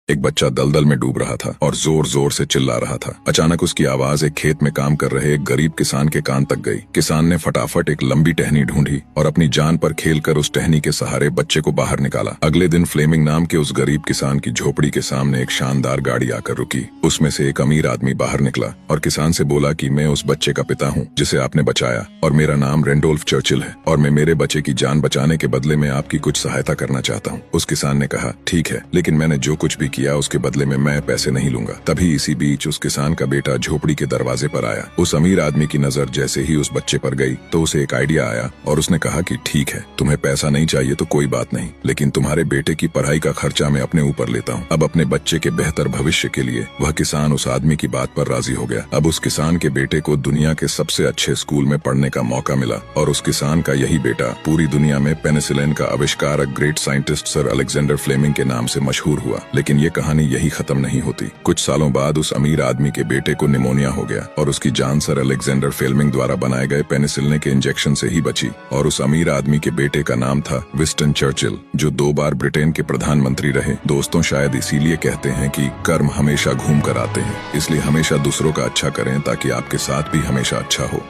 एक बच्चा दलदल में डूब रहा था और जोर जोर से चिल्ला रहा था। अचानक उसकी आवाज एक खेत में काम कर रहे एक गरीब किसान के कान तक गई। किसान ने फटाफट एक लंबी टहनी ढूंढी और अपनी जान पर खेलकर उस टहनी के सहारे बच्चे को बाहर निकाला। अगले दिन फ्लेमिंग नाम के उस गरीब किसान की झोपड़ी के सामने एक शानदार गाड़ी आकर रुकी। उसमें से एक अमीर आदमी बाहर निकला और किसान से बोला कि मैं उस बच्चे का पिता हूँ जिसे आपने बचाया, और मेरा नाम रेंडोल्फ चर्चिल है, और मैं मेरे बच्चे की जान बचाने के बदले में आपकी कुछ सहायता करना चाहता हूँ। उस किसान ने कहा, ठीक है, लेकिन मैंने जो कुछ भी किया उसके बदले में मैं पैसे नहीं लूंगा। तभी इसी बीच उस किसान का बेटा झोपड़ी के दरवाजे पर आया। उस अमीर आदमी की नजर जैसे ही उस बच्चे पर गई तो उसे एक आइडिया आया और उसने कहा कि ठीक है, तुम्हें पैसा नहीं चाहिए तो कोई बात नहीं, लेकिन तुम्हारे बेटे की पढ़ाई का खर्चा मैं अपने ऊपर लेता हूँ। अब अपने बच्चे के बेहतर भविष्य के लिए वह किसान उस आदमी की बात पर राजी हो गया। अब उस किसान के बेटे को दुनिया के सबसे अच्छे स्कूल में पढ़ने का मौका मिला और उस किसान का यही बेटा पूरी दुनिया में पेनिसिलिन का आविष्कारक great scientist sir Alexander Fleming के नाम से मशहूर हुआ। लेकिन ये कहानी यही खत्म नहीं होती। कुछ सालों बाद उस अमीर आदमी के बेटे को निमोनिया हो गया और उसकी जान सर अलेक्जेंडर फ्लेमिंग द्वारा बनाए गए पेनिसिलिन के इंजेक्शन से ही बची। और उस अमीर आदमी के बेटे का नाम था विंस्टन चर्चिल, जो 2 बार ब्रिटेन के प्रधानमंत्री रहे। दोस्तों, शायद इसीलिए कहते हैं कि कर्म हमेशा घूम कर आते हैं। इसलिए हमेशा दूसरों का अच्छा करें ताकि आपके साथ भी हमेशा अच्छा हो।